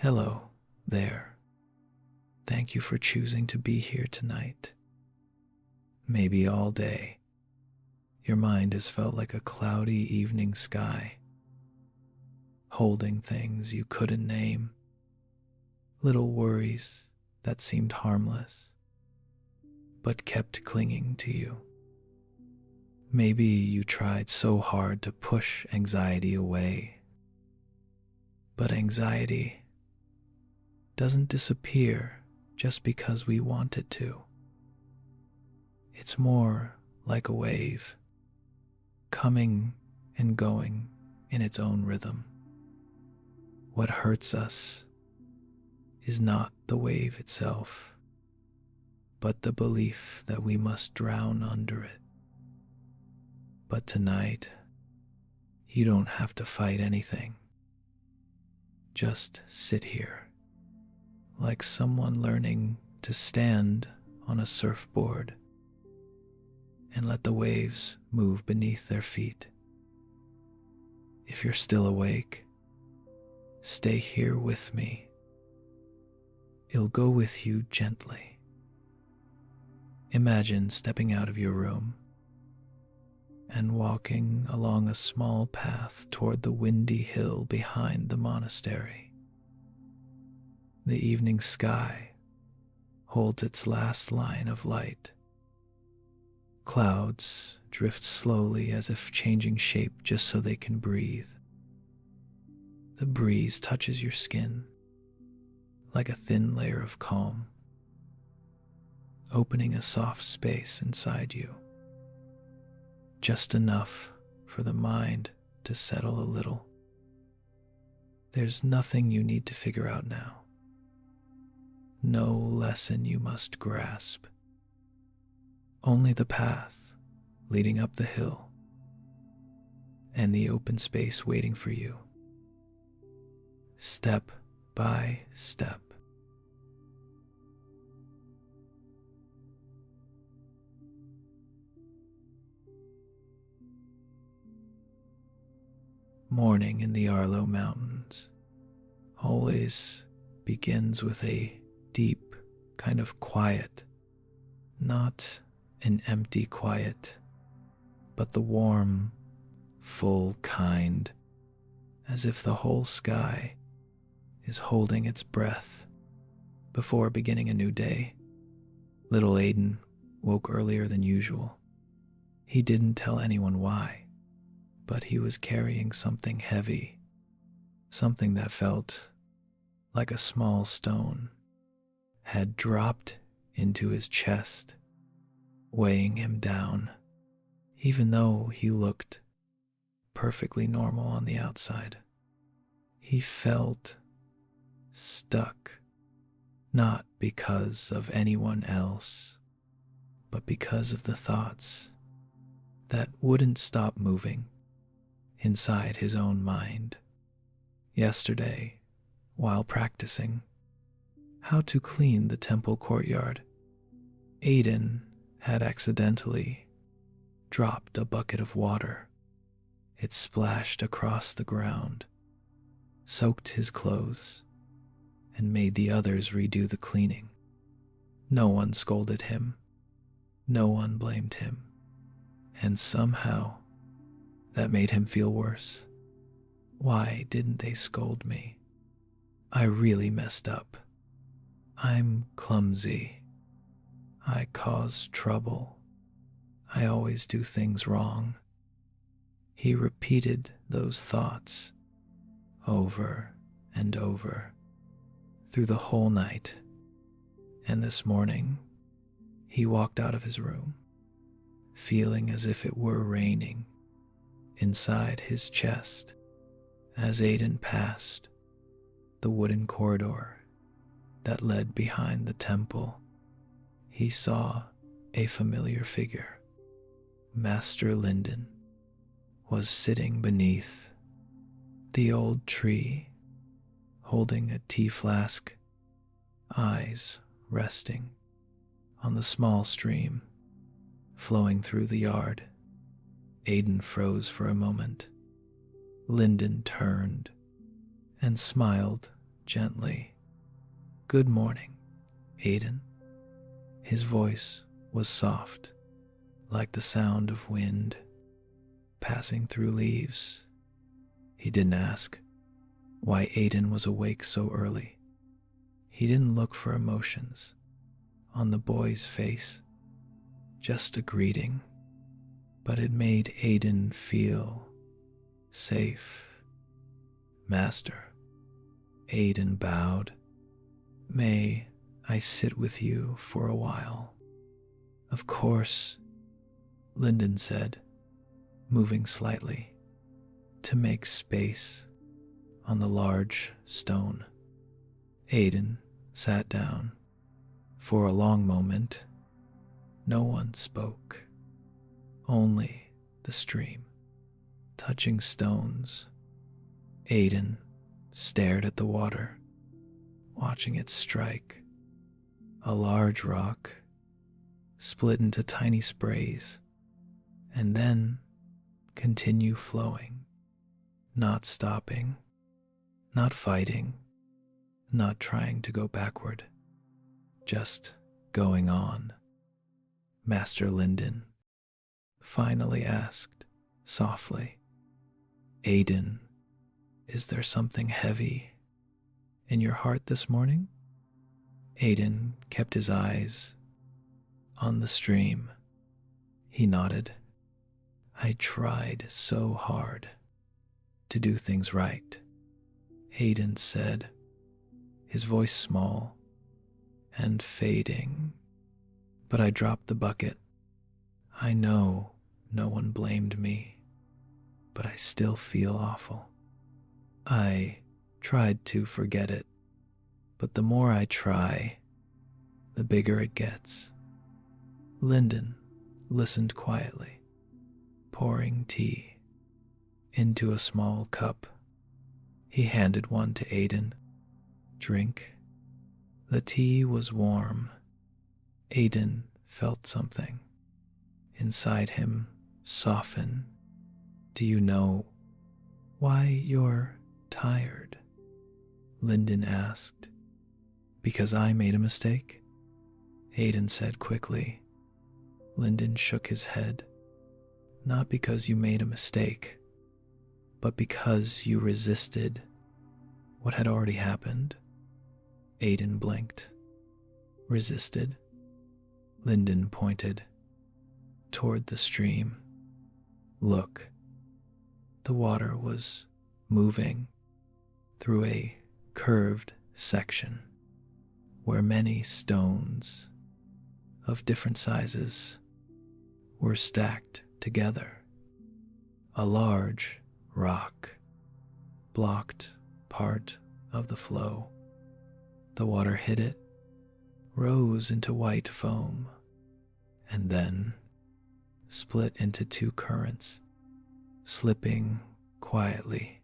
Hello there. Thank you for choosing to be here tonight. Maybe all day, your mind has felt like a cloudy evening sky, holding things you couldn't name, little worries that seemed harmless, but kept clinging to you. Maybe you tried so hard to push anxiety away, but anxiety doesn't disappear just because we want it to. It's more like a wave, coming and going in its own rhythm. What hurts us is not the wave itself, but the belief that we must drown under it. But tonight, you don't have to fight anything. Just sit here, like someone learning to stand on a surfboard, and let the waves move beneath their feet. If you're still awake, stay here with me. It'll go with you gently. Imagine stepping out of your room and walking along a small path toward the windy hill behind the monastery. The evening sky holds its last line of light. Clouds drift slowly as if changing shape just so they can breathe. The breeze touches your skin like a thin layer of calm, opening a soft space inside you, just enough for the mind to settle a little. There's nothing you need to figure out now. No lesson you must grasp. Only the path leading up the hill and the open space waiting for you. Step by step. Morning in the Arlo Mountains always begins with a deep kind of quiet, not an empty quiet, but the warm, full kind, as if the whole sky is holding its breath before beginning a new day. Little Aiden woke earlier than usual. He didn't tell anyone why, but he was carrying something heavy, something that felt like a small stone had dropped into his chest, weighing him down, even though he looked perfectly normal on the outside. He felt stuck, not because of anyone else, but because of the thoughts that wouldn't stop moving inside his own mind. Yesterday, while practicing how to clean the temple courtyard, Aiden had accidentally dropped a bucket of water. It splashed across the ground, soaked his clothes, and made the others redo the cleaning. No one scolded him. No one blamed him. And somehow, that made him feel worse. Why didn't they scold me? I really messed up. I'm clumsy. I cause trouble. I always do things wrong. He repeated those thoughts over and over through the whole night, and this morning he walked out of his room, feeling as if it were raining inside his chest. As Aiden passed the wooden corridor that led behind the temple, he saw a familiar figure. Master Linden was sitting beneath the old tree, holding a tea flask, eyes resting on the small stream flowing through the yard. Aiden froze for a moment. Linden turned and smiled gently, "Good morning, Aiden." His voice was soft, like the sound of wind passing through leaves. He didn't ask why Aiden was awake so early. He didn't look for emotions on the boy's face, just a greeting, but it made Aiden feel safe. "Master," Aiden bowed, "may I sit with you for a while?" "Of course," Lyndon said, moving slightly to make space on the large stone. Aiden sat down. For a long moment, no one spoke, only the stream touching stones. Aiden stared at the water, watching it strike. A large rock split into tiny sprays and then continue flowing, not stopping, not fighting, not trying to go backward, just going on. Master Lyndon finally asked softly, "Aiden, is there something heavy in your heart this morning?" Aiden kept his eyes on the stream. He nodded. "I tried so hard to do things right," Aiden said, his voice small and fading. "But I dropped the bucket. I know no one blamed me, but I still feel awful. I tried to forget it, but the more I try, the bigger it gets." Lyndon listened quietly, pouring tea into a small cup. He handed one to Aiden. "Drink." The tea was warm. Aiden felt something inside him soften. "Do you know why you're tired?" Lyndon asked. "Because I made a mistake?" Aiden said quickly. Lyndon shook his head. "Not because you made a mistake, but because you resisted what had already happened." Aiden blinked. "Resisted?" Lyndon pointed toward the stream. "Look." The water was moving through a curved section where many stones of different sizes were stacked together. A large rock blocked part of the flow. The water hit it, rose into white foam, and then split into two currents, slipping quietly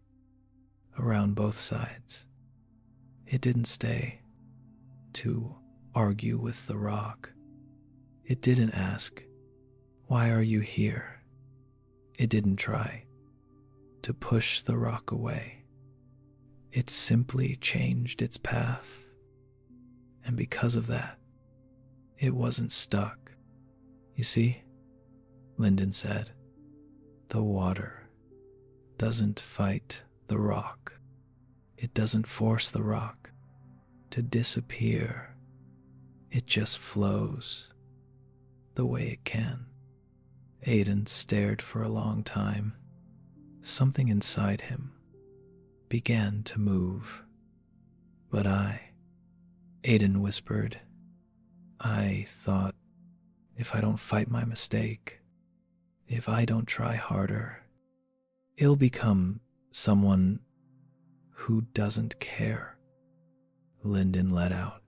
around both sides. It didn't stay to argue with the rock. It didn't ask, "Why are you here?" It didn't try to push the rock away. It simply changed its path. And because of that, it wasn't stuck. "You see," Lyndon said, "the water doesn't fight the rock. It doesn't force the rock to disappear. It just flows the way it can." Aiden stared for a long time. Something inside him began to move. "But Aiden whispered, "I thought if I don't fight my mistake, if I don't try harder, it'll become someone who doesn't care." Lyndon let out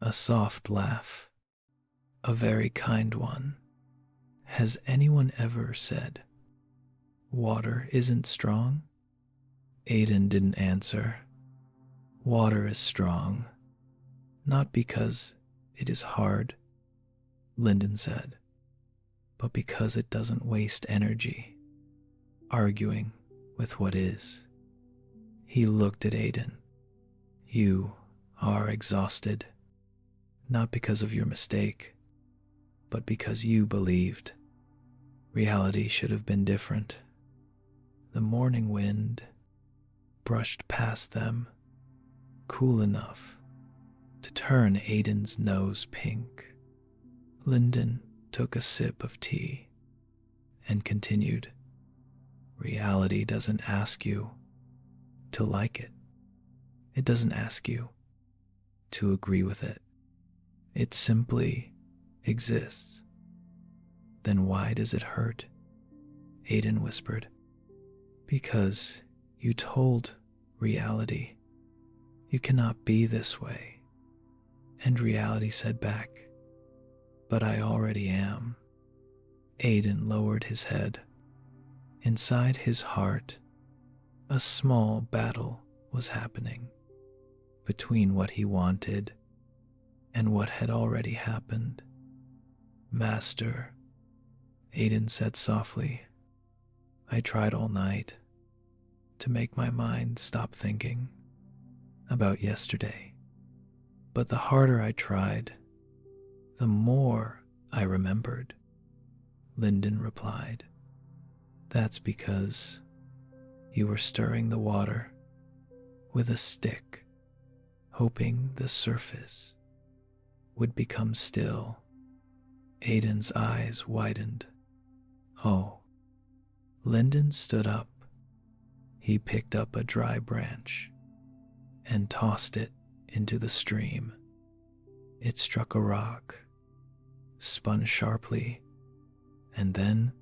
a soft laugh, a very kind one. "Has anyone ever said water isn't strong?" Aiden didn't answer. "Water is strong, not because it is hard," Lyndon said, "but because it doesn't waste energy arguing with what is." He looked at Aiden, You are exhausted, not because of your mistake, but because you believed reality should have been different. The morning wind brushed past them, cool enough to turn Aiden's nose pink. Lyndon took a sip of tea and continued, reality doesn't ask you to like it. It doesn't ask you to agree with it. It simply exists. Then why does it hurt? Aiden whispered. Because you told reality you cannot be this way. And reality said back, but I already am. Aiden lowered his head. Inside his heart, a small battle was happening between what he wanted and what had already happened. Master, Aiden said softly, I tried all night to make my mind stop thinking about yesterday. But the harder I tried, the more I remembered. Lyndon replied, that's because you were stirring the water with a stick, hoping the surface would become still. Aiden's eyes widened. Oh. Lyndon stood up. He picked up a dry branch and tossed it into the stream. It struck a rock, spun sharply, and then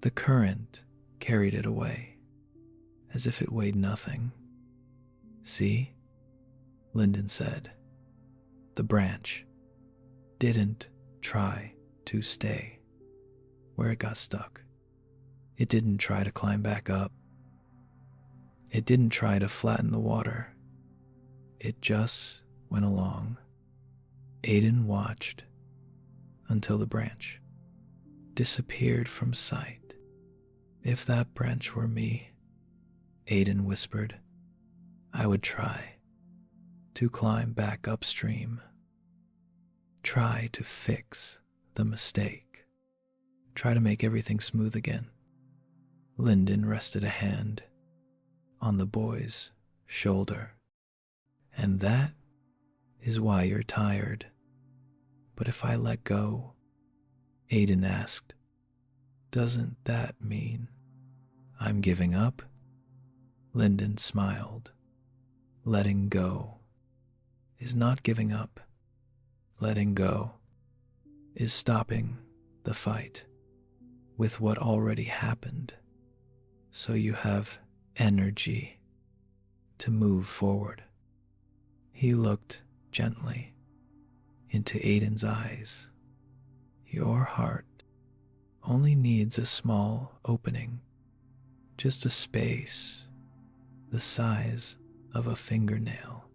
the current carried it away, as if it weighed nothing. See? Lyndon said. The branch didn't try to stay where it got stuck. It didn't try to climb back up. It didn't try to flatten the water. It just went along. Aiden watched until the branch disappeared from sight. If that branch were me, Aiden whispered, I would try to climb back upstream. Try to fix the mistake. Try to make everything smooth again. Lyndon rested a hand on the boy's shoulder. And that is why you're tired. But if I let go, Aiden asked, doesn't that mean I'm giving up? Lyndon smiled. Letting go is not giving up. Letting go is stopping the fight with what already happened, so you have energy to move forward. He looked gently into Aiden's eyes. Your heart only needs a small opening, just a space the size of a fingernail,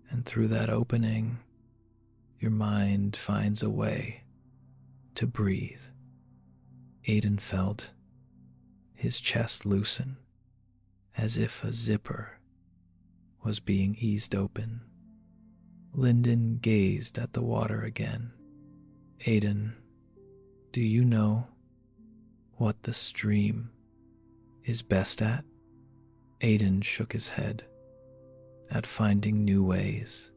and through that opening, your mind finds a way to breathe. Aiden felt his chest loosen, as if a zipper was being eased open. Lyndon gazed at the water again. Aiden, do you know what the stream is best at? Aiden shook his head. At finding new ways,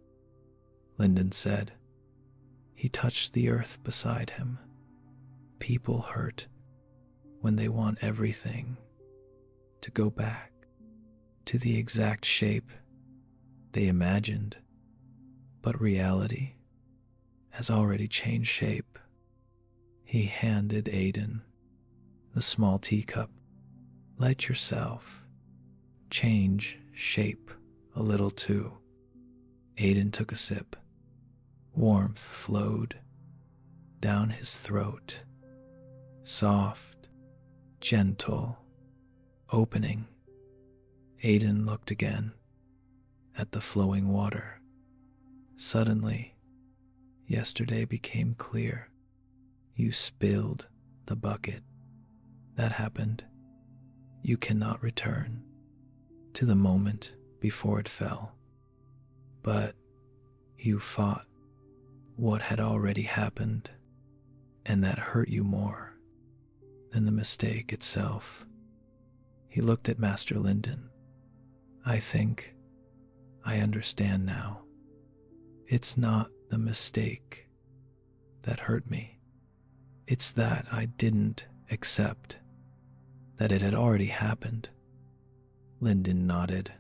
Lyndon said. He touched the earth beside him. People hurt when they want everything to go back to the exact shape they imagined, but reality has already changed shape. He handed Aiden the small teacup. Let yourself change shape a little too. Aiden took a sip. Warmth flowed down his throat, soft, gentle, opening. Aiden looked again at the flowing water. Suddenly, yesterday became clear. You spilled the bucket. That happened. You cannot return to the moment before it fell. but you fought what had already happened, and that hurt you more than the mistake itself. He looked at Master Linden. I think I understand now. It's not the mistake that hurt me. It's that I didn't accept that it had already happened. Linden nodded,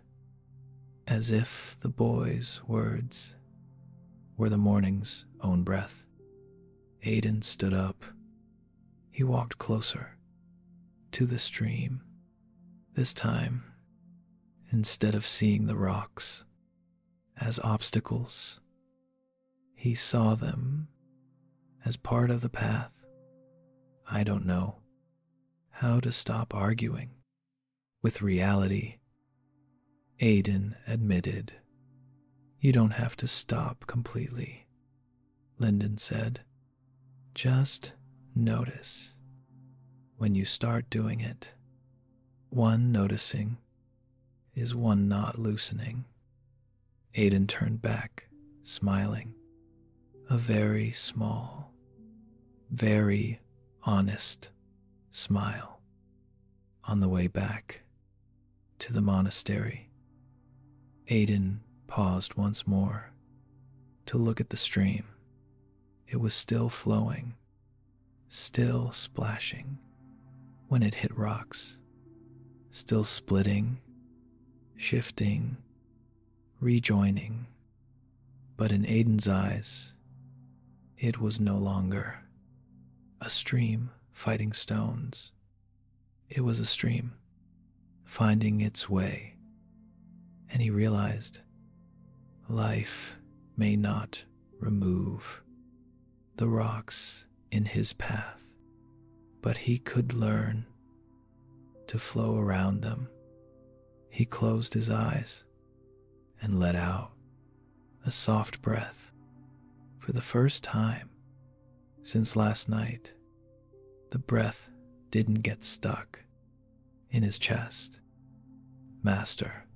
as if the boy's words were the morning's own breath. Aiden stood up. He walked closer to the stream. This time, instead of seeing the rocks as obstacles, he saw them as part of the path. I don't know how to stop arguing with reality, Aiden admitted. You don't have to stop completely, Linden said. Just notice when you start doing it. One noticing is one not loosening. Aiden turned back, smiling. A very small, very honest smile. On the way back to the monastery, Aiden paused once more to look at the stream. It was still flowing, still splashing when it hit rocks, still splitting, shifting, rejoining. But in Aiden's eyes, it was no longer a stream fighting stones. It was a stream finding its way, and he realized life may not remove the rocks in his path, but he could learn to flow around them. He closed his eyes and let out a soft breath. For the first time since last night, the breath didn't get stuck in his chest. Master,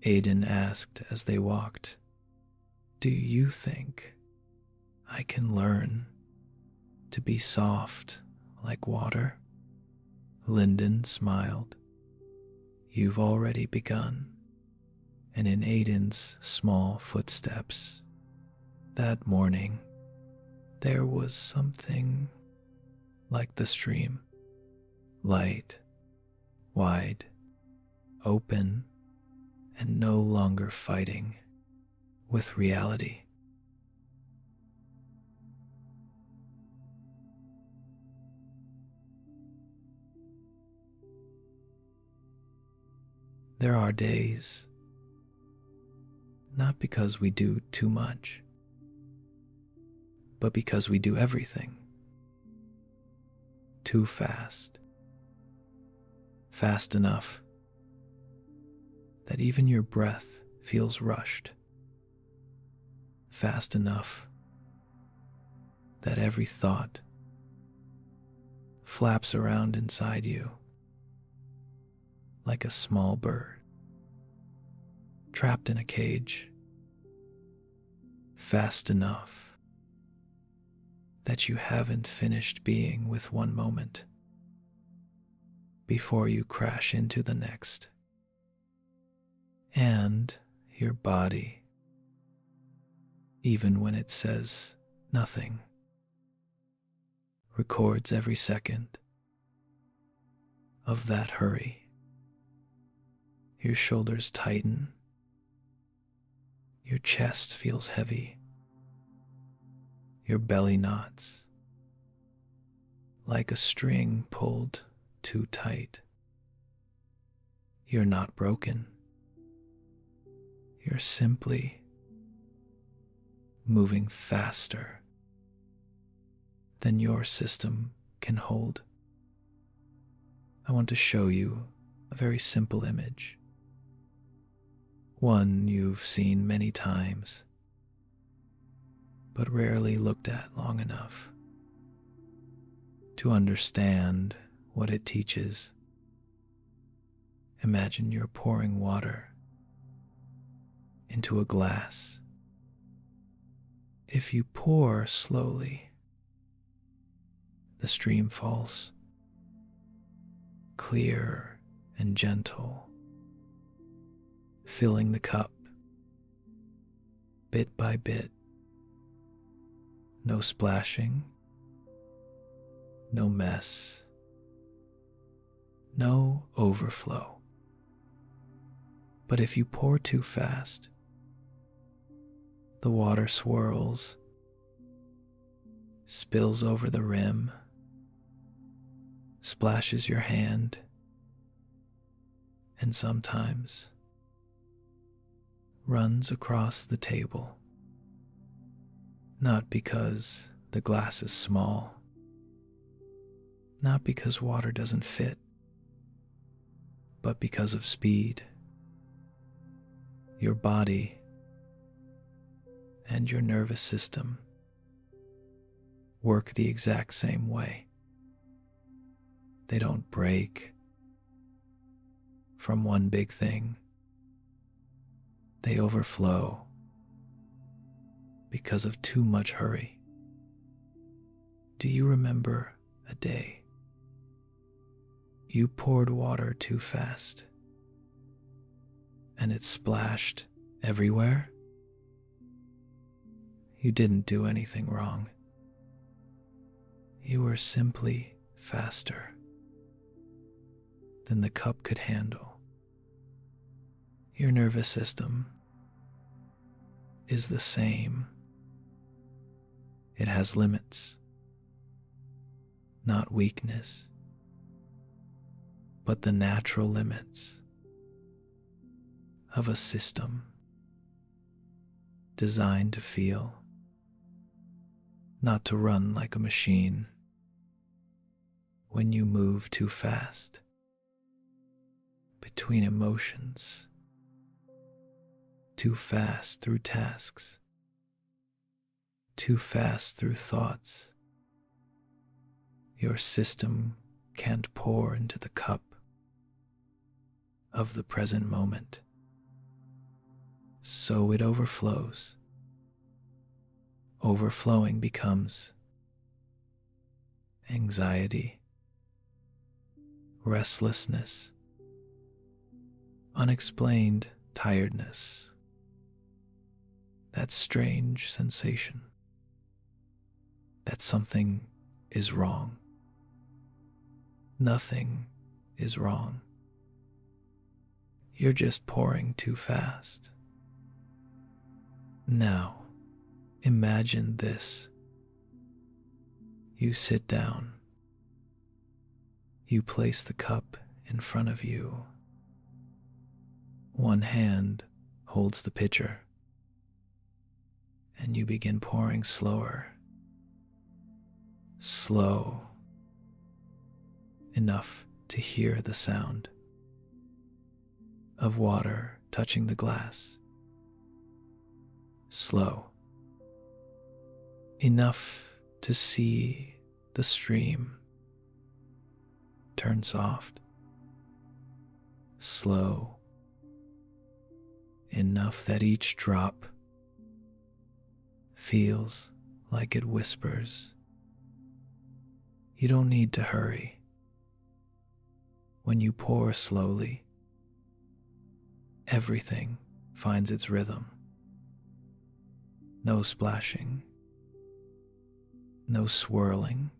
Aiden asked as they walked, do you think I can learn to be soft like water? Linden smiled. You've already begun. And in Aiden's small footsteps that morning, there was something like the stream, light, wide, open, and no longer fighting with reality. There are days, not because we do too much, but because we do everything too fast. Fast enough that even your breath feels rushed. Fast enough that every thought flaps around inside you like a small bird trapped in a cage. Fast enough that you haven't finished being with one moment before you crash into the next. And your body, even when it says nothing, records every second of that hurry. Your shoulders tighten, your chest feels heavy, your belly knots like a string pulled too tight. You're not broken. You're simply moving faster than your system can hold. I want to show you a very simple image, one you've seen many times, but rarely looked at long enough to understand what it teaches. Imagine you're pouring water into a glass. If you pour slowly, the stream falls, clear and gentle, filling the cup bit by bit. No splashing, no mess, no overflow. But if you pour too fast, the water swirls, spills over the rim, splashes your hand, and sometimes runs across the table. Not because the glass is small, not because water doesn't fit, but because of speed. Your body and your nervous system work the exact same way. They don't break from one big thing. They overflow because of too much hurry. Do you remember a day you poured water too fast and it splashed everywhere? You didn't do anything wrong. You were simply faster than the cup could handle. Your nervous system is the same. It has limits, not weakness, but the natural limits of a system designed to feel, not to run like a machine. When you move too fast between emotions, too fast through tasks, too fast through thoughts, your system can't pour into the cup of the present moment. So it overflows. Overflowing becomes anxiety, restlessness, unexplained tiredness, that strange sensation that something is wrong. Nothing is wrong. You're just pouring too fast. Now, imagine this. You sit down. You place the cup in front of you. One hand holds the pitcher, and you begin pouring slower. Slow enough to hear the sound of water touching the glass. Slow enough to see the stream turn soft. Slow enough that each drop feels like it whispers. You don't need to hurry. When you pour slowly, everything finds its rhythm. No splashing, no swirling,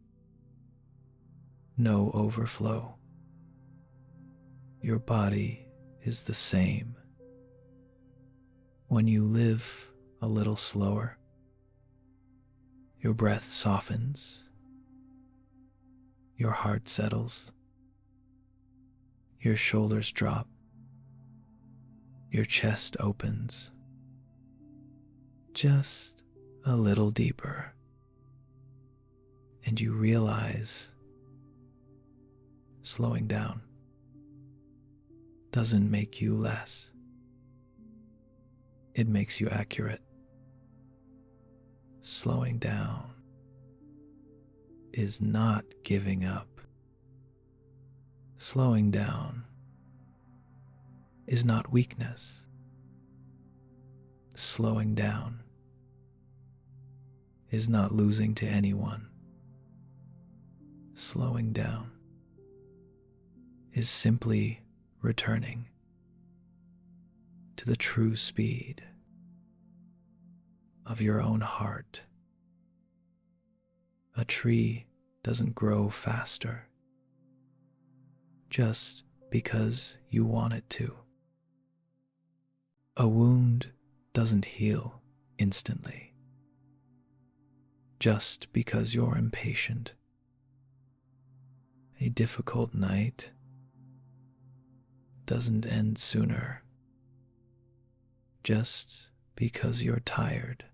no overflow. Your body is the same. When you live a little slower, your breath softens, your heart settles, your shoulders drop, your chest opens just a little deeper, and you realize slowing down doesn't make you less. It makes you accurate. Slowing down is not giving up. Slowing down is not weakness. slowing down is not losing to anyone. Slowing down is simply returning to the true speed of your own heart. A tree doesn't grow faster just because you want it to. A wound doesn't heal instantly just because you're impatient. A difficult night doesn't end sooner just because you're tired.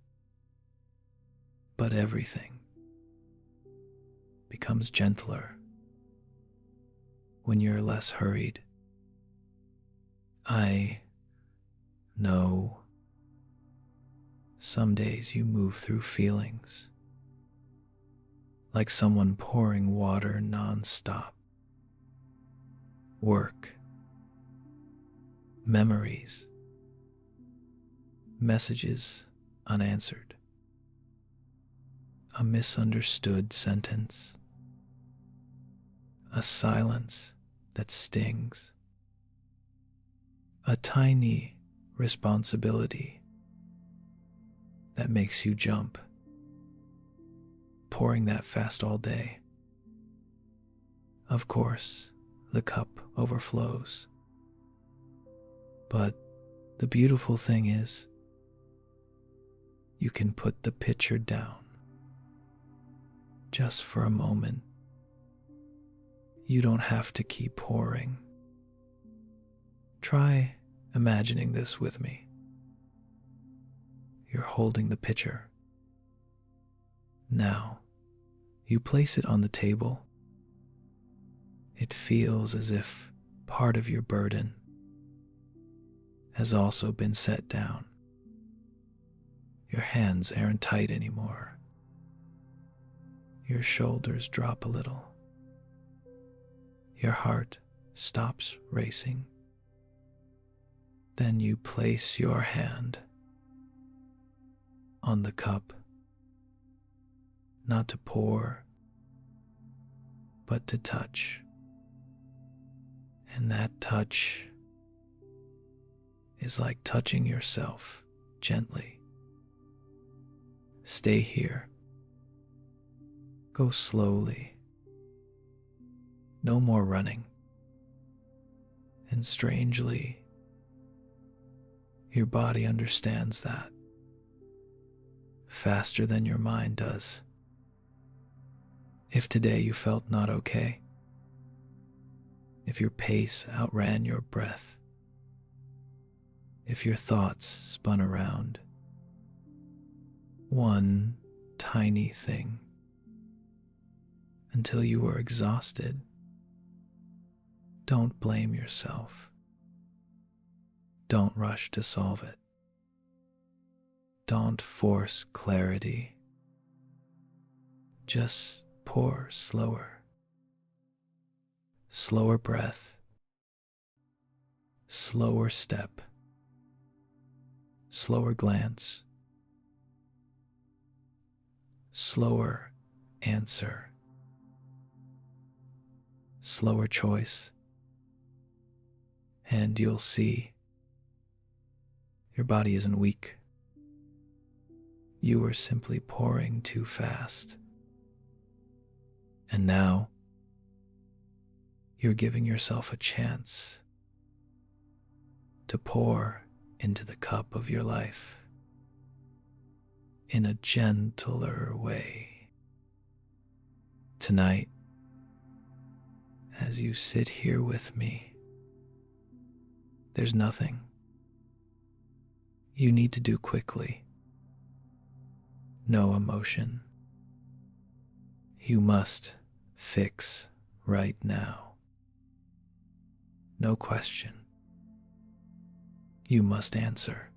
But everything becomes gentler when you're less hurried. I know some days you move through feelings like someone pouring water non-stop. Work, memories, messages unanswered, a misunderstood sentence, a silence that stings, a tiny responsibility that makes you jump, pouring that fast all day. Of course, the cup overflows. But the beautiful thing is, you can put the pitcher down just for a moment. You don't have to keep pouring. Try imagining this with me. You're holding the pitcher. Now, you place it on the table. It feels as if part of your burden has also been set down. Your hands aren't tight anymore. Your shoulders drop a little. Your heart stops racing. Then you place your hand on the cup, not to pour, but to touch. And that touch is like touching yourself gently. Stay here. Go slowly. No more running. And strangely, your body understands that faster than your mind does. If today you felt not okay, if your pace outran your breath, if your thoughts spun around, one tiny thing until you were exhausted, don't blame yourself. Don't rush to solve it. Don't force clarity. Just pour slower. Slower breath. Slower step. Slower glance. Slower answer. Slower choice. And you'll see your body isn't weak. You were simply pouring too fast. And now, you're giving yourself a chance to pour into the cup of your life in a gentler way. Tonight, as you sit here with me, there's nothing you need to do quickly. No emotion you must fix right now. No question you must answer.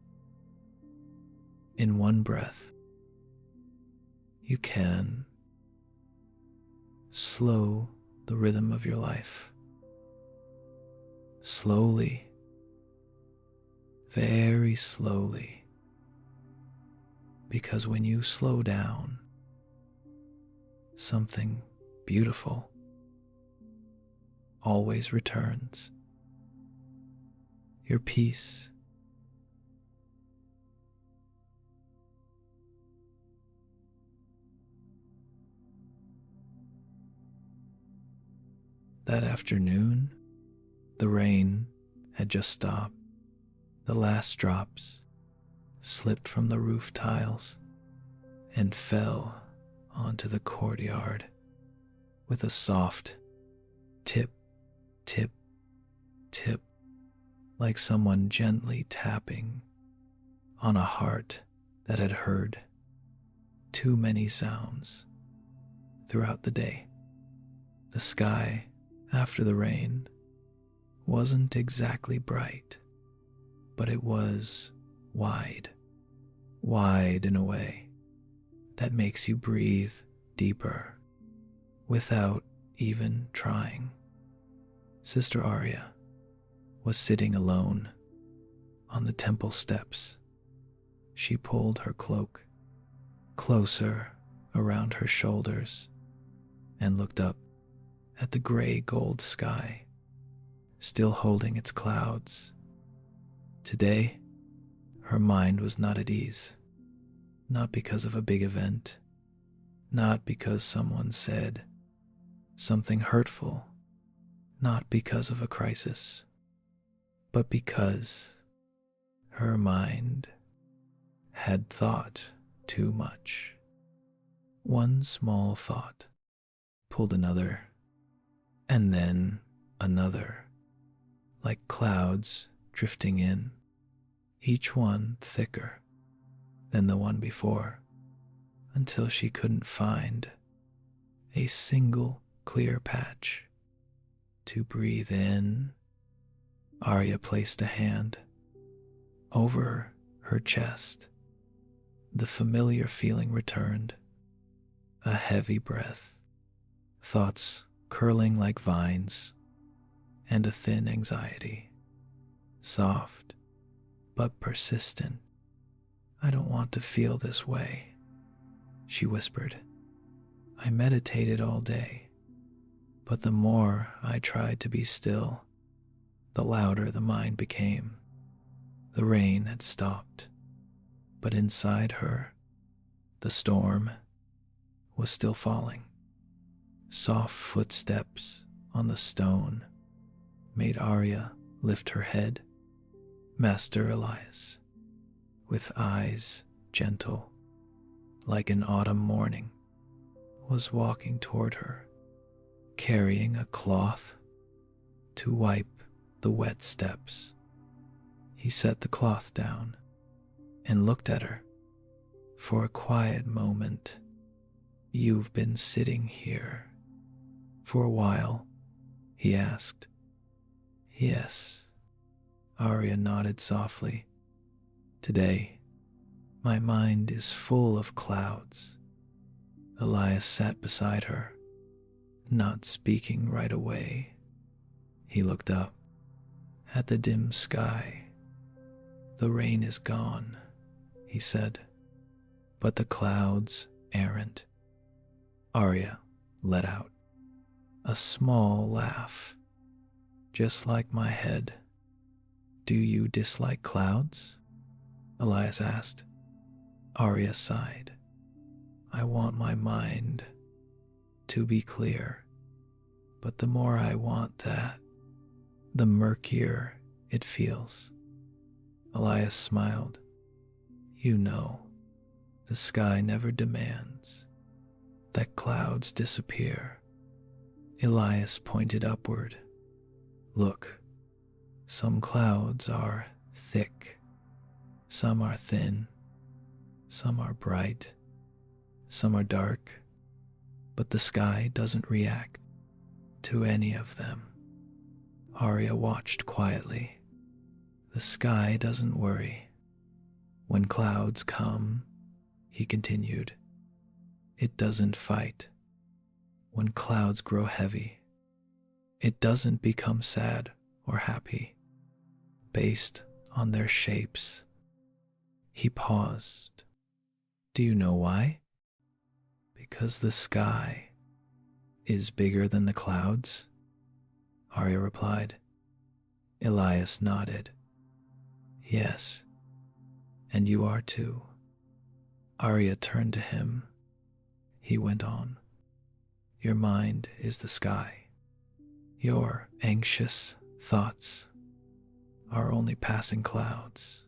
In one breath, you can slow the rhythm of your life. Slowly, very slowly, because when you slow down, something beautiful always returns. Your peace. That afternoon, the rain had just stopped. The last drops slipped from the roof tiles and fell onto the courtyard with a soft tip, tip, tip, like someone gently tapping on a heart that had heard too many sounds throughout the day. The sky after the rain wasn't exactly bright, but it was wide in a way that makes you breathe deeper without even trying. Sister Arya was sitting alone on the temple steps. She pulled her cloak closer around her shoulders and looked up at the gray gold sky, still holding its clouds. Today, her mind was not at ease, not because of a big event, not because someone said something hurtful, not because of a crisis, but because her mind had thought too much. One small thought pulled another, and then another, like clouds drifting in, each one thicker than the one before, until she couldn't find a single clear patch to breathe in. Arya placed a hand over her chest. The familiar feeling returned, a heavy breath, thoughts curling like vines, and a thin anxiety, soft but persistent. I don't want to feel this way, she whispered. I meditated all day, but the more I tried to be still, the louder the mind became. The rain had stopped, but inside her, the storm was still falling. Soft footsteps on the stone made Arya lift her head. Master Elias, with eyes gentle like an autumn morning, was walking toward her, carrying a cloth to wipe the wet steps. He set the cloth down and looked at her for a quiet moment. You've been sitting here for a while, he asked. Yes, Arya nodded softly. Today, my mind is full of clouds. Elias sat beside her, not speaking right away. He looked up at the dim sky. The rain is gone, he said, but the clouds aren't. Arya let out a small laugh, just like my head. Do you dislike clouds? Elias asked. Arya sighed. I want my mind to be clear, but the more I want that, the murkier it feels. Elias smiled. You know, the sky never demands that clouds disappear. Elias pointed upward. Look, some clouds are thick, some are thin, some are bright, some are dark, but the sky doesn't react to any of them. Arya watched quietly. The sky doesn't worry. When clouds come, he continued, it doesn't fight. When clouds grow heavy, it doesn't become sad or happy based on their shapes. He paused, Do you know why? Because the sky is bigger than the clouds, Arya replied. Elias nodded. Yes, and you are too. Arya turned to him. He went on. Your mind is the sky. Your anxious thoughts are only passing clouds.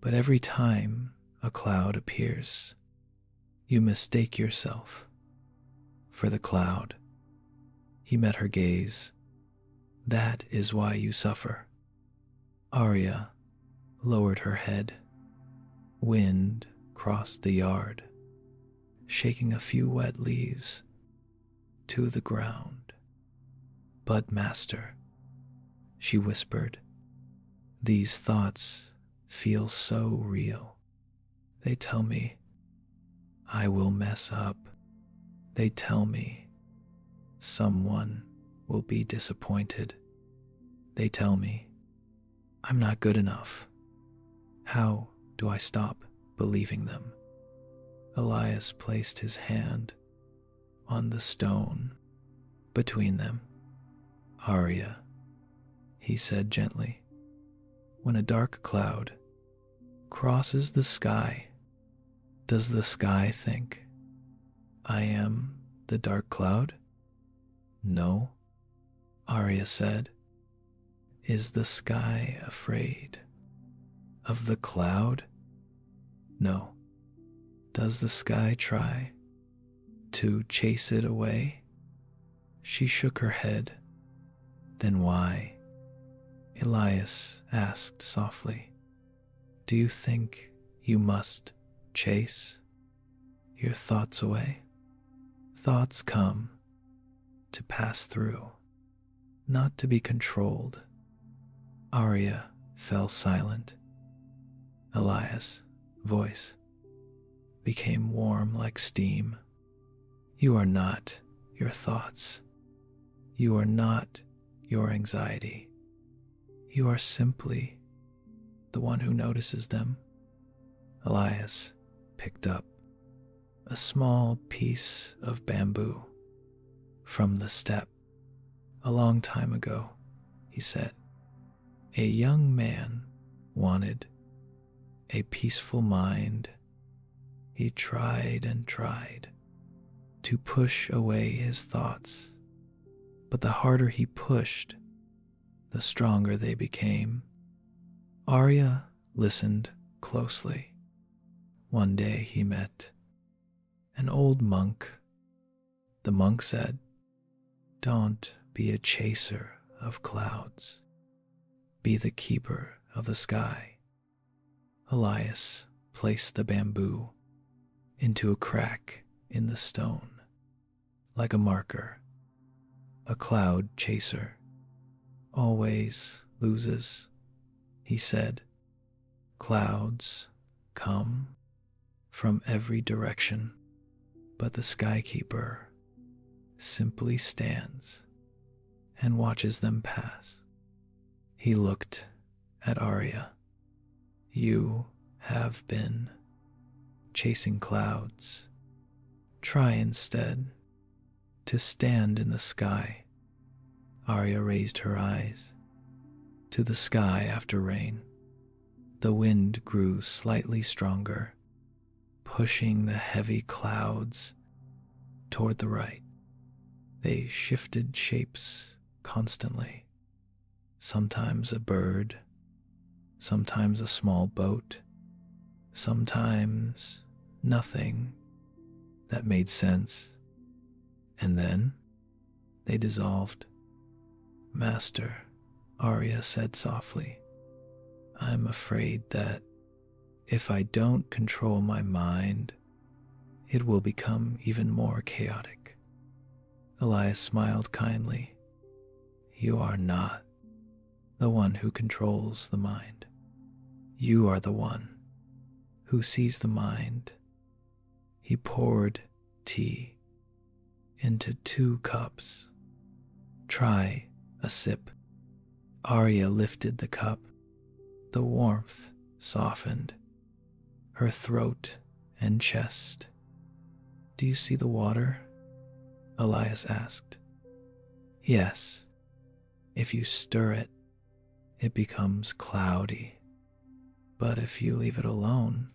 But every time a cloud appears, you mistake yourself for the cloud. He met her gaze. That is why you suffer. Arya lowered her head. Wind crossed the yard, shaking a few wet leaves to the ground. But master, she whispered, these thoughts feel so real. They tell me I will mess up. They tell me someone will be disappointed. They tell me I'm not good enough. How do I stop believing them? Elias placed his hand on the stone between them. Arya, he said gently, when a dark cloud crosses the sky, does the sky think I am the dark cloud? No, Arya said. Is the sky afraid of the cloud? No. Does the sky try to chase it away? She shook her head. Then why? Elias asked softly. Do you think you must chase your thoughts away? Thoughts come to pass through, not to be controlled. Arya fell silent. Elias' voice became warm like steam. You are not your thoughts. You are not your anxiety. You are simply the one who notices them. Elias picked up a small piece of bamboo from the step. A long time ago, he said, a young man wanted a peaceful mind. He tried and tried to push away his thoughts, but the harder he pushed, the stronger they became. Arya listened closely. One day he met an old monk. The monk said, don't be a chaser of clouds. Be the keeper of the sky. Elias placed the bamboo into a crack in the stone, like a marker. A cloud chaser always loses, he said. Clouds come from every direction, but the skykeeper simply stands and watches them pass. He looked at Arya. You have been chasing clouds. Try instead to stand in the sky. Arya raised her eyes to the sky after rain. The wind grew slightly stronger, pushing the heavy clouds toward the right. They shifted shapes constantly. Sometimes a bird, sometimes a small boat, sometimes nothing that made sense. And then they dissolved. Master, Arya said softly, I'm afraid that if I don't control my mind, it will become even more chaotic. Elias smiled kindly. You are not the one who controls the mind. You are the one who sees the mind. He poured tea into 2 cups. Try a sip. Arya lifted the cup. The warmth softened her throat and chest. Do you see the water? Elias asked. Yes. If you stir it, it becomes cloudy. But if you leave it alone,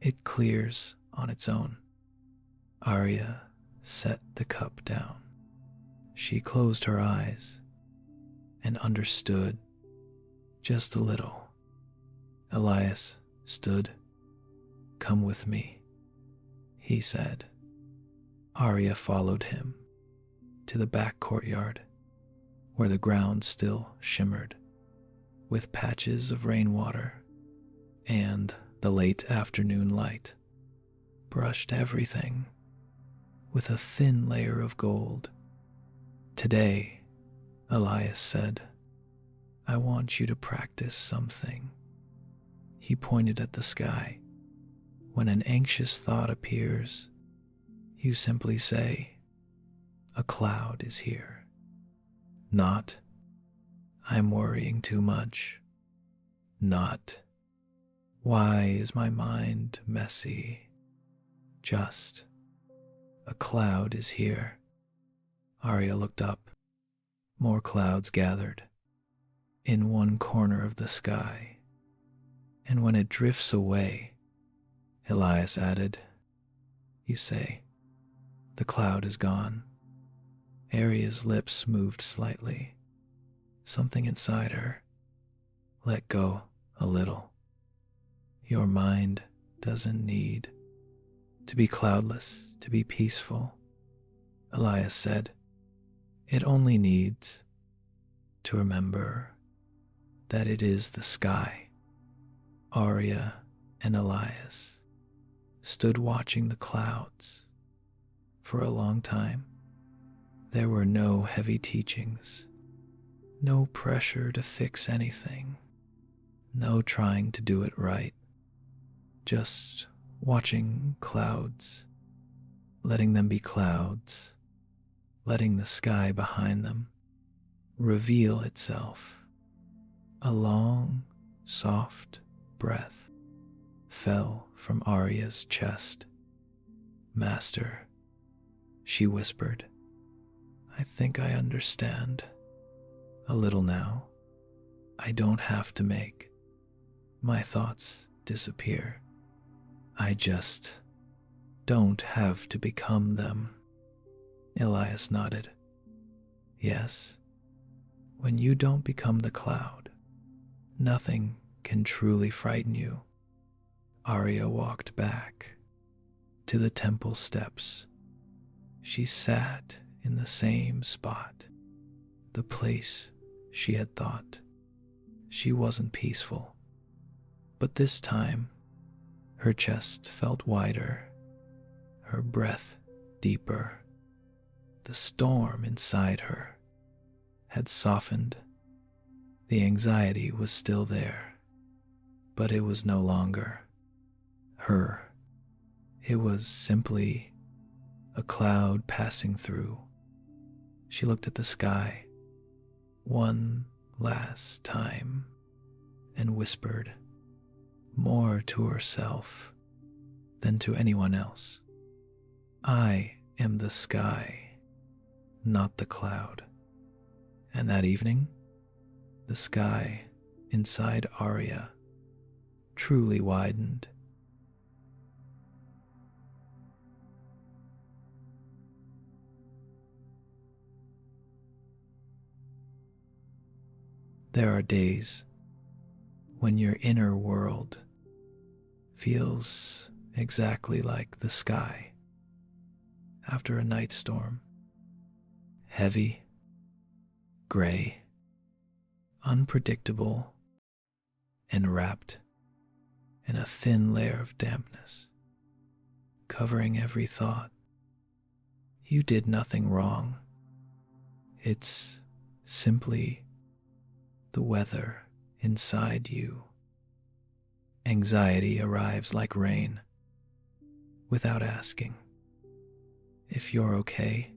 it clears on its own. Arya set the cup down. She closed her eyes and understood just a little. Elias stood. Come with me, he said. Arya followed him to the back courtyard, where the ground still shimmered with patches of rainwater, and the late afternoon light brushed everything with a thin layer of gold. Today, Elias said, I want you to practice something. He pointed at the sky. When an anxious thought appears, you simply say, a cloud is here. Not, I'm worrying too much. Not, why is my mind messy? Just, a cloud is here. Arya looked up. More clouds gathered in one corner of the sky. And when it drifts away, Elias added, you say, the cloud is gone. Arya's lips moved slightly. Something inside her let go a little. Your mind doesn't need to be cloudless, to be peaceful, Elias said. It only needs to remember that it is the sky. Arya and Elias stood watching the clouds. For a long time, there were no heavy teachings, no pressure to fix anything, no trying to do it right, just watching clouds, letting them be clouds, letting the sky behind them reveal itself. A long, soft breath fell from Arya's chest. Master, she whispered, I think I understand a little now. I don't have to make my thoughts disappear. I just don't have to become them. Elias nodded. Yes, when you don't become the cloud, nothing can truly frighten you. Arya walked back to the temple steps. She sat in the same spot, the place she had thought she wasn't peaceful. But this time, her chest felt wider, her breath deeper. The storm inside her had softened. The anxiety was still there, but it was no longer her. It was simply a cloud passing through. She looked at the sky one last time and whispered, more to herself than to anyone else, I am the sky, not the cloud. And that evening, the sky inside Arya truly widened. There are days when your inner world feels exactly like the sky after a night storm. Heavy, gray, unpredictable, and wrapped in a thin layer of dampness, covering every thought. You did nothing wrong. It's simply the weather inside you. Anxiety arrives like rain, without asking if you're okay,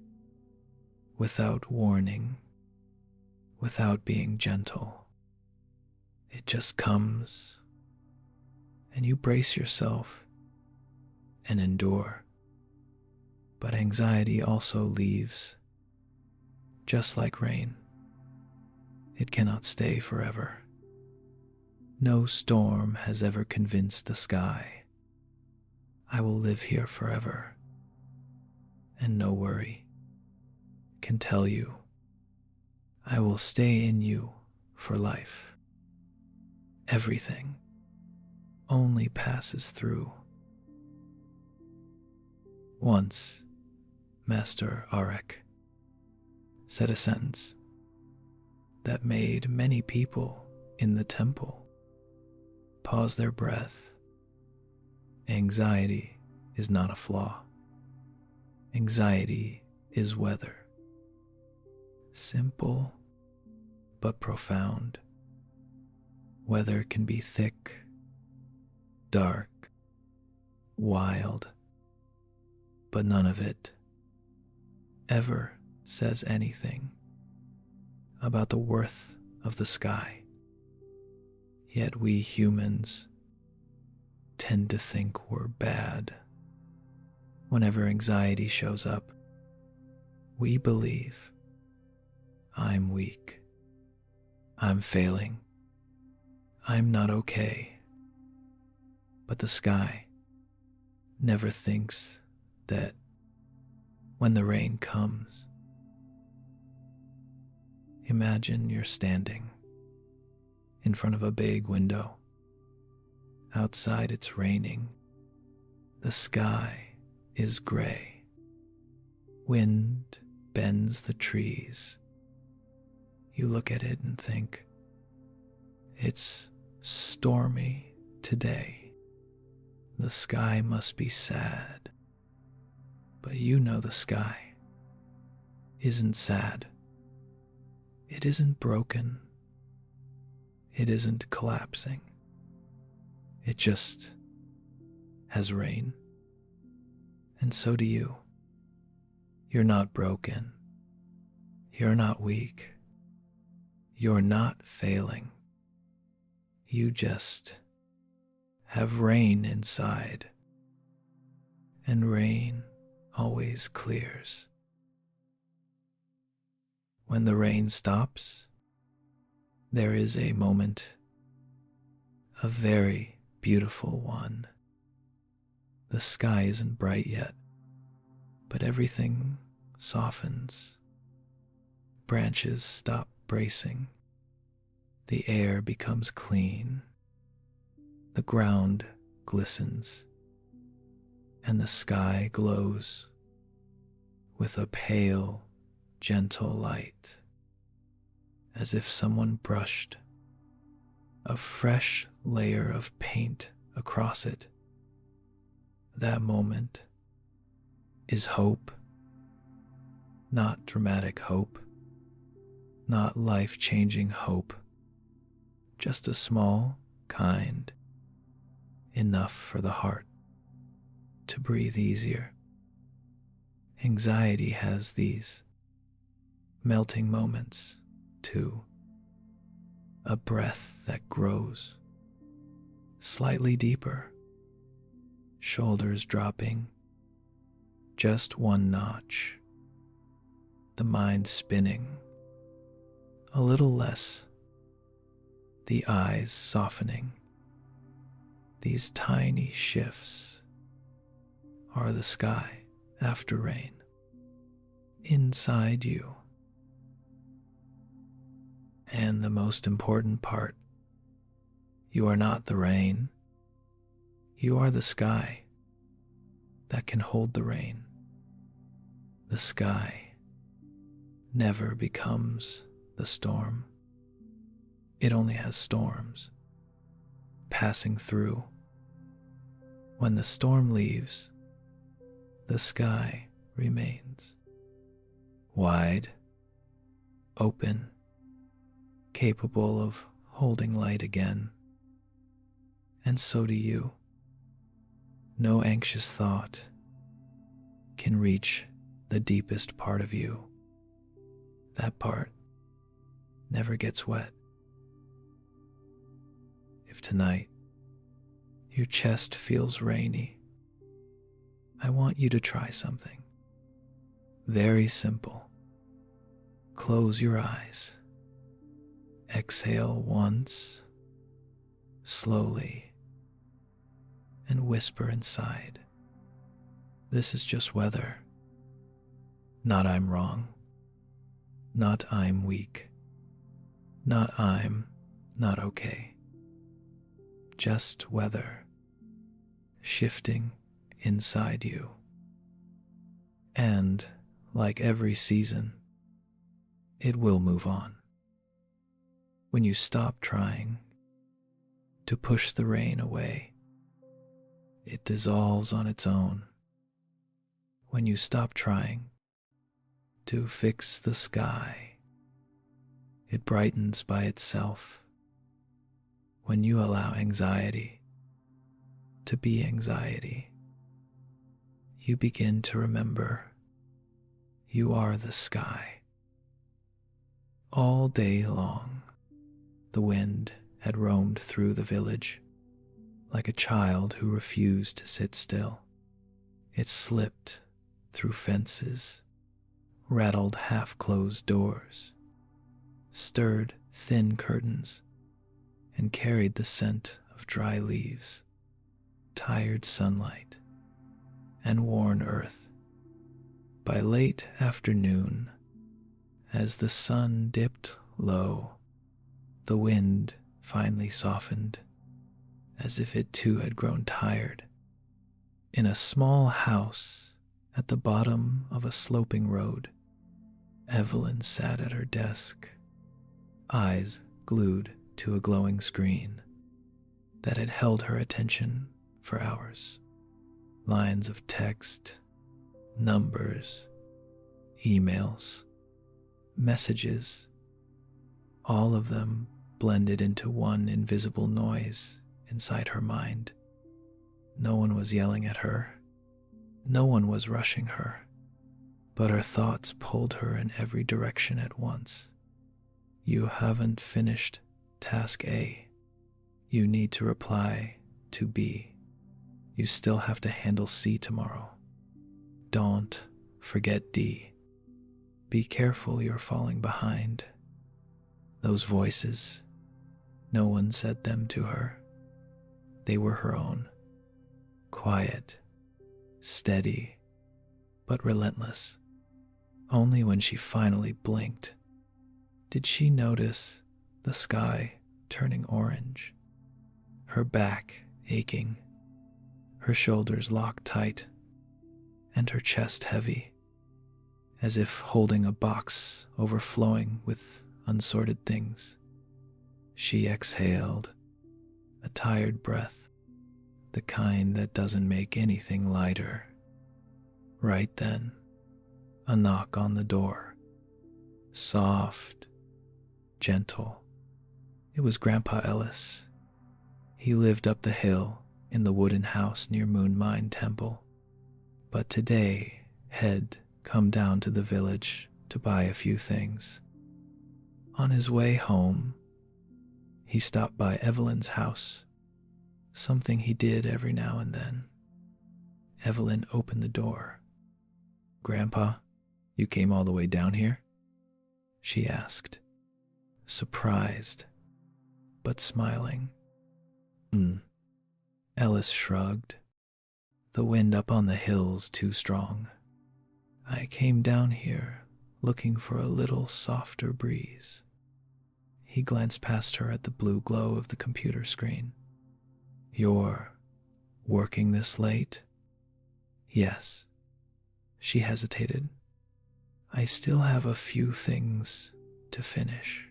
without warning, without being gentle. It just comes, and you brace yourself and endure. But anxiety also leaves, just like rain. It cannot stay forever. No storm has ever convinced the sky, I will live here forever. And no worry can tell you, I will stay in you for life. Everything only passes through. Once, Master Arek said a sentence that made many people in the temple pause their breath. Anxiety is not a flaw. Anxiety is weather. Simple but profound. Weather can be thick, dark, wild, but none of it ever says anything about the worth of the sky. Yet we humans tend to think we're bad. Whenever anxiety shows up, we believe, I'm weak, I'm failing, I'm not okay. But the sky never thinks that when the rain comes, imagine you're standing in front of a big window. Outside it's raining. The sky is gray. Wind bends the trees. You look at it and think, it's stormy today. The sky must be sad. But you know the sky isn't sad. It isn't broken. It isn't collapsing. It just has rain. And so do you. You're not broken. You're not weak. You're not failing. You just have rain inside. And rain always clears. When the rain stops, there is a moment, a very beautiful one. The sky isn't bright yet, but everything softens. Branches stop bracing. The air becomes clean. The ground glistens, and the sky glows with a pale, gentle light, as if someone brushed a fresh layer of paint across it. That moment is hope, not dramatic hope, not life-changing hope, just a small, kind, enough for the heart to breathe easier. Anxiety has these melting moments, too. A breath that grows slightly deeper, shoulders dropping just one notch, the mind spinning a little less, the eyes softening. These tiny shifts are the sky after rain inside you. And the most important part, you are not the rain. You are the sky that can hold the rain. The sky never becomes the storm. It only has storms passing through. When the storm leaves, the sky remains wide, open, capable of holding light again. And so do you. No anxious thought can reach the deepest part of you. That part never gets wet. If tonight your chest feels rainy, I want you to try something. Very simple. Close your eyes. Exhale once, slowly, and whisper inside. This is just weather. Not I'm wrong. Not I'm weak. Not I'm not okay. Just weather shifting inside you. And like every season, it will move on. When you stop trying to push the rain away, it dissolves on its own. When you stop trying to fix the sky, it brightens by itself. When you allow anxiety to be anxiety, you begin to remember you are the sky. All day long, the wind had roamed through the village like a child who refused to sit still. It slipped through fences, rattled half-closed doors, stirred thin curtains, and carried the scent of dry leaves, tired sunlight, and worn earth. By late afternoon, as the sun dipped low, the wind finally softened, as if it too had grown tired. In a small house at the bottom of a sloping road, Evelyn sat at her desk, eyes glued to a glowing screen that had held her attention for hours. Lines of text, numbers, emails, messages, all of them blended into one invisible noise inside her mind. No one was yelling at her. No one was rushing her. But her thoughts pulled her in every direction at once. You haven't finished task A. You need to reply to B. You still have to handle C tomorrow. Don't forget D. Be careful you're falling behind. Those voices, no one said them to her. They were her own. Quiet, steady, but relentless. Only when she finally blinked did she notice the sky turning orange, her back aching, her shoulders locked tight, and her chest heavy, as if holding a box overflowing with unsorted things. She exhaled, a tired breath, the kind that doesn't make anything lighter. Right then, a knock on the door. Soft, gentle. It was Grandpa Ellis. He lived up the hill in the wooden house near Moon Mine Temple, but today had come down to the village to buy a few things. On his way home, he stopped by Evelyn's house, something he did every now and then. Evelyn opened the door. "Grandpa, you came all the way down here?" she asked, surprised, but smiling. Ellis shrugged. The wind up on the hill's too strong. I came down here looking for a little softer breeze. He glanced past her at the blue glow of the computer screen. You're working this late? Yes. She hesitated. I still have a few things to finish.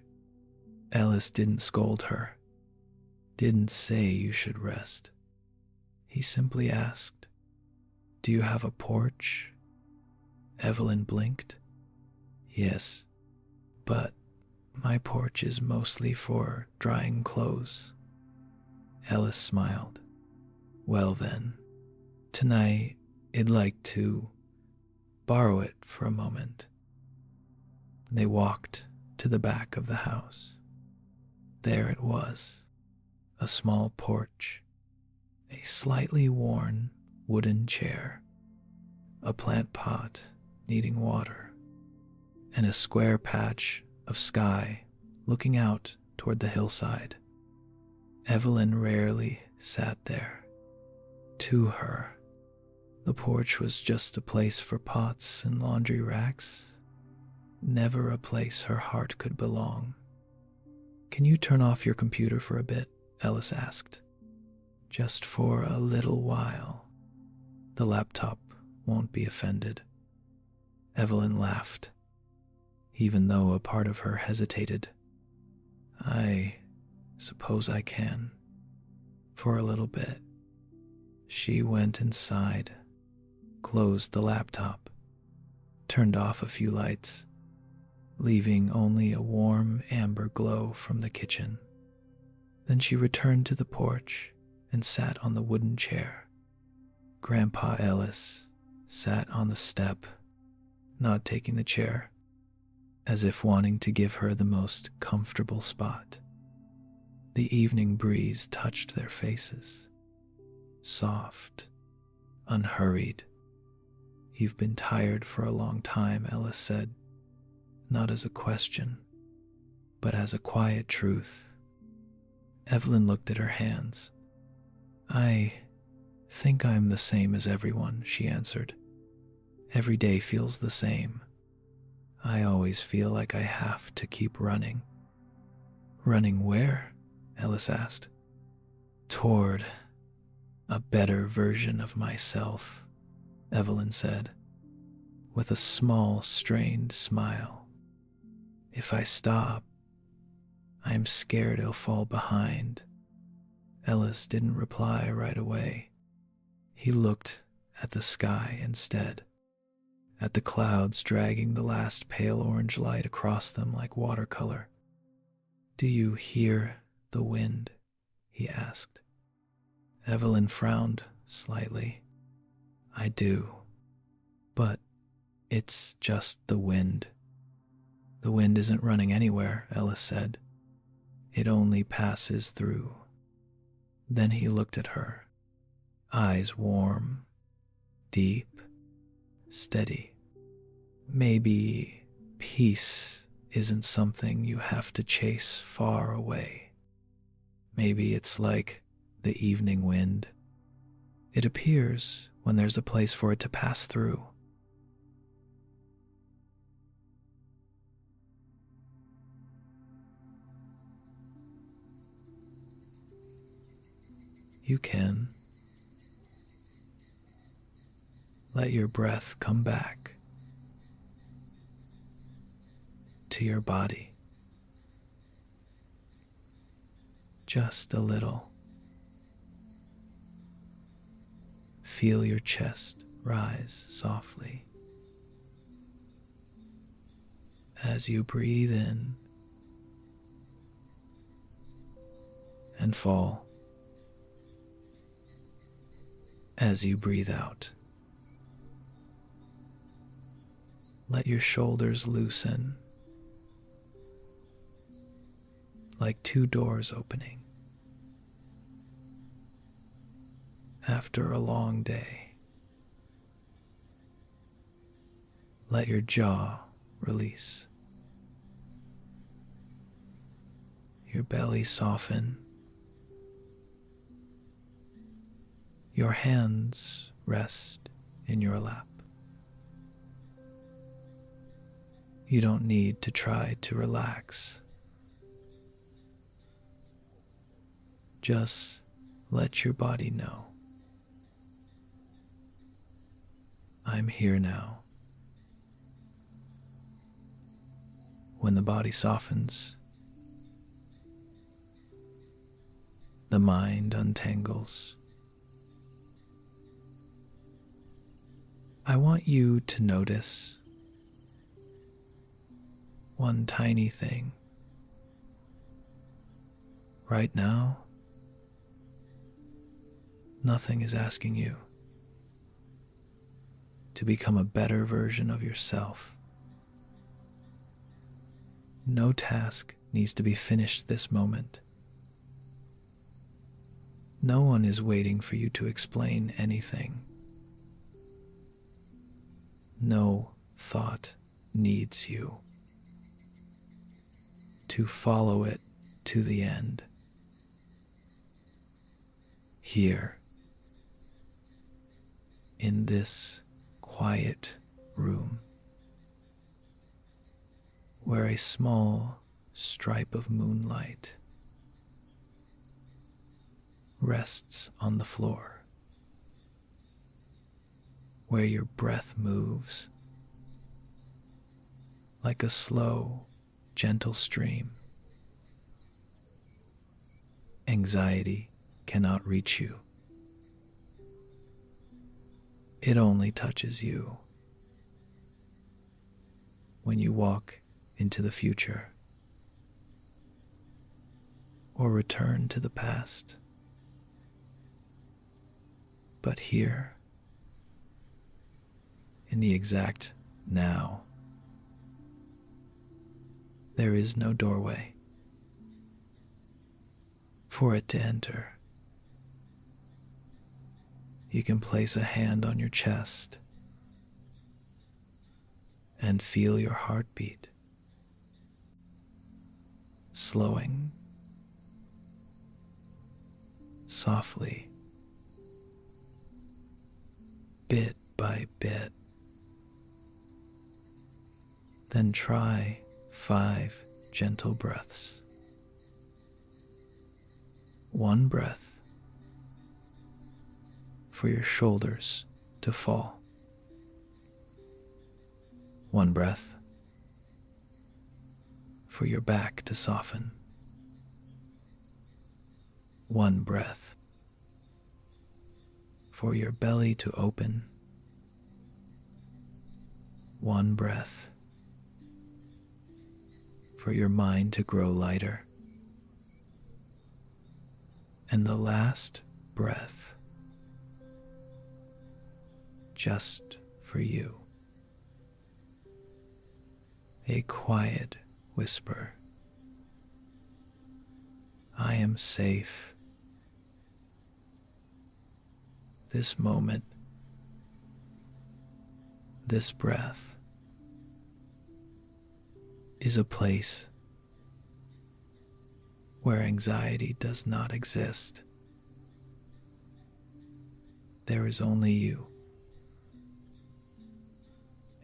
Ellis didn't scold her, didn't say you should rest. He simply asked, "Do you have a porch?" Evelyn blinked. "Yes, but my porch is mostly for drying clothes." Ellis smiled. "Well then, tonight I'd like to borrow it for a moment." They walked to the back of the house. There it was, a small porch, a slightly worn wooden chair, a plant pot needing water, and a square patch of sky looking out toward the hillside. Evelyn rarely sat there. To her, the porch was just a place for pots and laundry racks, never a place her heart could belong. "Can you turn off your computer for a bit?" Ellis asked. "Just for a little while. The laptop won't be offended." Evelyn laughed, even though a part of her hesitated. "I suppose I can. For a little bit." She went inside, closed the laptop, turned off a few lights, leaving only a warm amber glow from the kitchen. Then she returned to the porch and sat on the wooden chair. Grandpa Ellis sat on the step, not taking the chair, as if wanting to give her the most comfortable spot. The evening breeze touched their faces, soft, unhurried. "You've been tired for a long time," Ellis said, not as a question, but as a quiet truth. Evelyn looked at her hands. "I think I'm the same as everyone," she answered. "Every day feels the same. I always feel like I have to keep running." "Running where?" Ellis asked. "Toward a better version of myself," Evelyn said, with a small, strained smile. "If I stop, I'm scared I'll fall behind." Ellis didn't reply right away. He looked at the sky instead, at the clouds dragging the last pale orange light across them like watercolor. "Do you hear the wind?" he asked. Evelyn frowned slightly. "I do, but it's just the wind." "The wind isn't running anywhere," Ellis said. "It only passes through." Then he looked at her, eyes warm, deep, steady. "Maybe peace isn't something you have to chase far away. Maybe it's like the evening wind. It appears when there's a place for it to pass through." You can let your breath come back to your body, just a little. Feel your chest rise softly as you breathe in and fall as you breathe out. Let your shoulders loosen like two doors opening after a long day. Let your jaw release, your belly soften, your hands rest in your lap. You don't need to try to relax. Just let your body know, I'm here now. When the body softens, the mind untangles. I want you to notice one tiny thing. Right now, nothing is asking you to become a better version of yourself. No task needs to be finished this moment. No one is waiting for you to explain anything. no thought needs you to follow it to the end. Here, in this quiet room, where a small stripe of moonlight rests on the floor, where your breath moves like a slow, gentle stream. Anxiety cannot reach you. It only touches you when you walk into the future or return to the past. But here, in the exact now, there is no doorway for it to enter. You can place a hand on your chest and feel your heartbeat slowing softly, bit by bit. Then try 5 gentle breaths. 1 breath for your shoulders to fall. 1 breath for your back to soften. 1 breath for your belly to open. 1 breath for your mind to grow lighter. And the last breath, just for you. A quiet whisper. I am safe. This moment, this breath, is a place where anxiety does not exist. There is only you,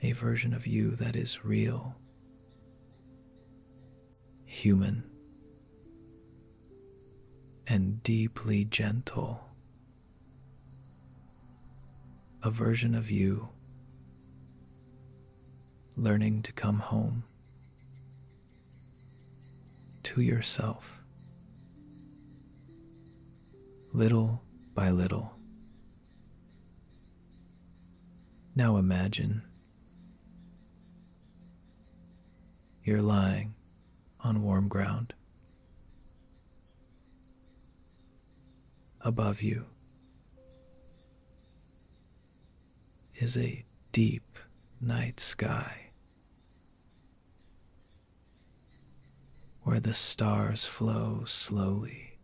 a version of you that is real, human, and deeply gentle. A version of you learning to come home to yourself, little by little. Now imagine you're lying on warm ground. Above you is a deep night sky where the stars flow slowly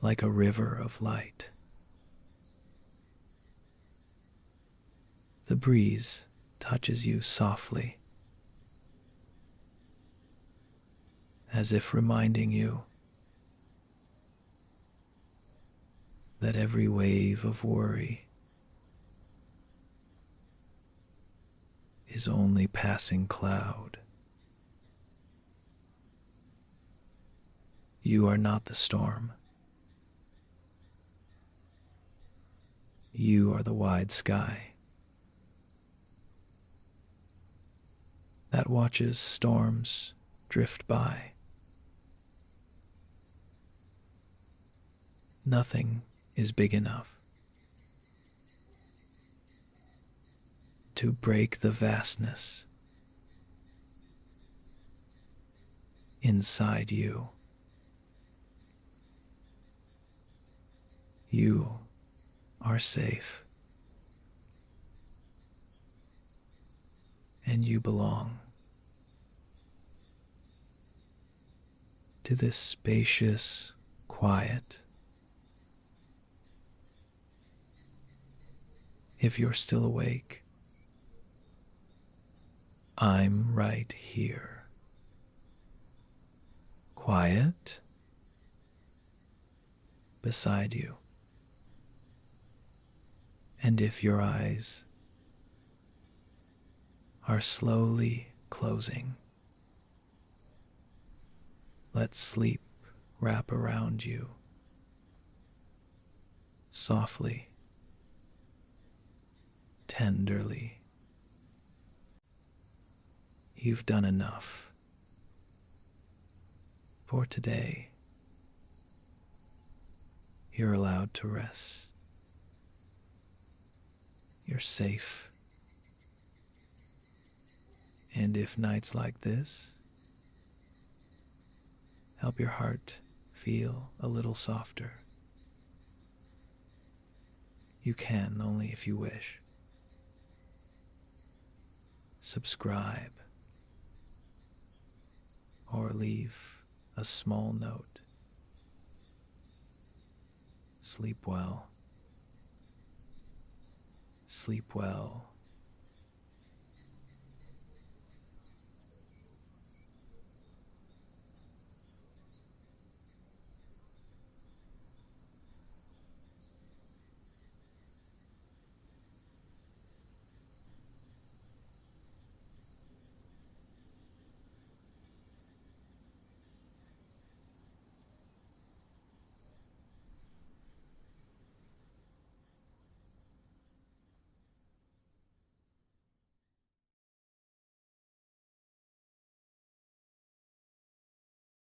like a river of light. The breeze touches you softly, as if reminding you that every wave of worry is only passing cloud. You are not the storm. You are the wide sky that watches storms drift by. Nothing is big enough to break the vastness inside you. You are safe, and you belong to this spacious, quiet, If you're still awake, I'm right here. Quiet beside you. And if your eyes are slowly closing, let sleep wrap around you softly, tenderly. You've done enough for today. You're allowed to rest. You're safe. And if nights like this help your heart feel a little softer, you can only if you wish. Subscribe or leave a small note. Sleep well. Sleep well.